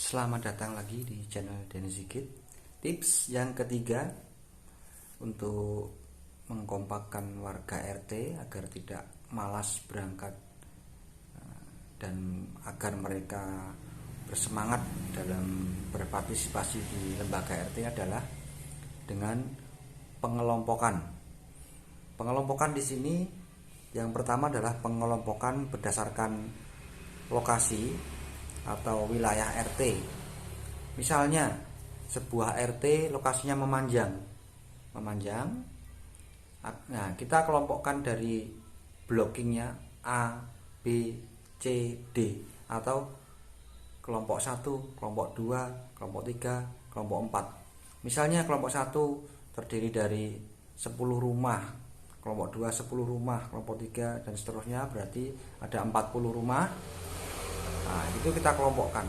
Selamat datang lagi di channel Denny Zikit. Tips yang ketiga untuk mengkompakkan warga RT agar tidak malas berangkat dan agar mereka bersemangat dalam berpartisipasi di lembaga RT adalah dengan pengelompokan. Pengelompokan di sini yang pertama adalah pengelompokan berdasarkan lokasi atau wilayah RT. Misalnya sebuah RT lokasinya memanjang. Nah, kita kelompokkan dari blockingnya A, B, C, D, atau kelompok 1, kelompok 2, kelompok 3, kelompok 4. Misalnya kelompok 1 terdiri dari 10 rumah, kelompok 2 10 rumah, kelompok 3 dan seterusnya, berarti ada 40 rumah. Nah, itu kita kelompokkan.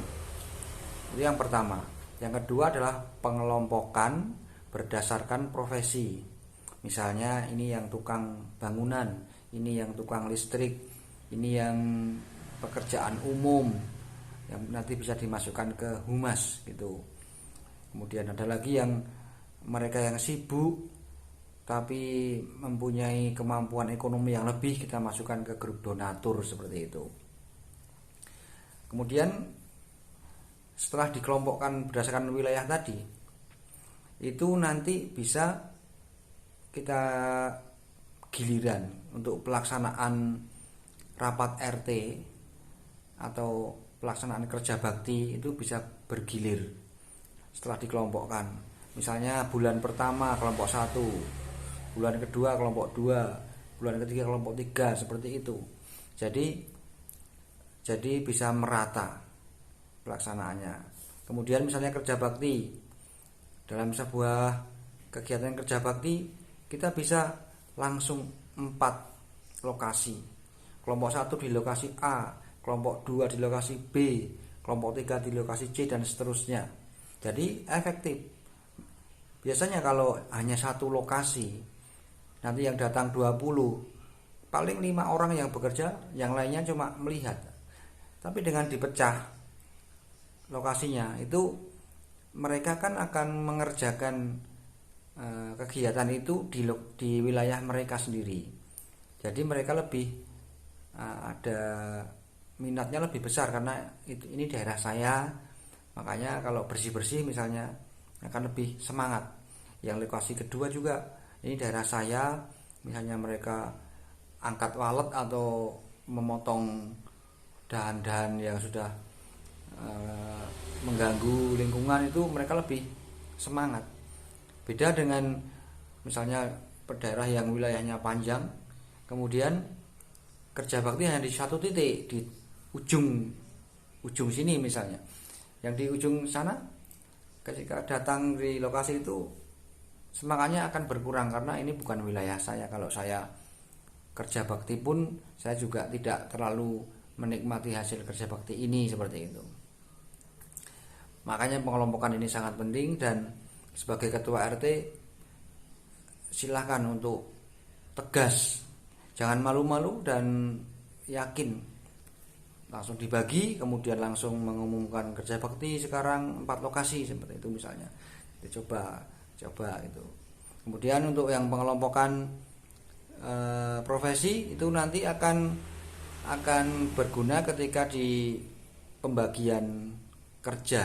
Itu yang pertama. Yang kedua adalah pengelompokan berdasarkan profesi. Misalnya ini yang tukang bangunan, ini yang tukang listrik, ini yang pekerjaan umum yang nanti bisa dimasukkan ke humas gitu. Kemudian ada lagi yang mereka yang sibuk tapi mempunyai kemampuan ekonomi yang lebih, kita masukkan ke grup donatur seperti itu. Kemudian setelah dikelompokkan berdasarkan wilayah tadi, itu nanti bisa kita giliran untuk pelaksanaan rapat RT atau pelaksanaan kerja bakti itu bisa bergilir setelah dikelompokkan. Misalnya bulan pertama kelompok 1, bulan kedua kelompok 2, bulan ketiga kelompok 3, seperti itu. Jadi bisa merata pelaksanaannya. Kemudian misalnya kerja bakti, dalam sebuah kegiatan kerja bakti kita bisa langsung 4 lokasi. Kelompok 1 di lokasi A, kelompok 2 di lokasi B, kelompok 3 di lokasi C, dan seterusnya. Jadi efektif. Biasanya kalau hanya satu lokasi, nanti yang datang 20, paling 5 orang yang bekerja, yang lainnya cuma melihat. Tapi dengan dipecah lokasinya, itu mereka kan akan mengerjakan kegiatan itu di wilayah mereka sendiri. Jadi mereka lebih ada minatnya lebih besar karena ini daerah saya. Makanya kalau bersih-bersih misalnya akan lebih semangat. Yang lokasi kedua juga, ini daerah saya, misalnya mereka angkat walet atau memotong dahan-dahan yang sudah mengganggu lingkungan, itu mereka lebih semangat. Beda dengan misalnya daerah yang wilayahnya panjang, kemudian kerja bakti hanya di satu titik, di ujung sini misalnya. Yang di ujung sana ketika datang di lokasi itu semangatnya akan berkurang karena ini bukan wilayah saya. Kalau saya kerja bakti pun saya juga tidak terlalu menikmati hasil kerja bakti ini, seperti itu. Makanya pengelompokan ini sangat penting, dan sebagai ketua RT silahkan untuk tegas, jangan malu-malu dan yakin. Langsung dibagi, kemudian langsung mengumumkan kerja bakti sekarang 4 lokasi seperti itu misalnya. Coba itu. Kemudian untuk yang pengelompokan profesi itu nanti akan berguna ketika di pembagian kerja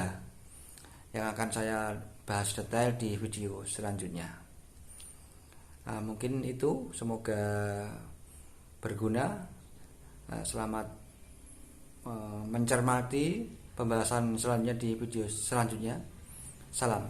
yang akan saya bahas detail di video selanjutnya. Nah, mungkin itu, semoga berguna. Selamat mencermati pembahasan selanjutnya di video selanjutnya. Salam.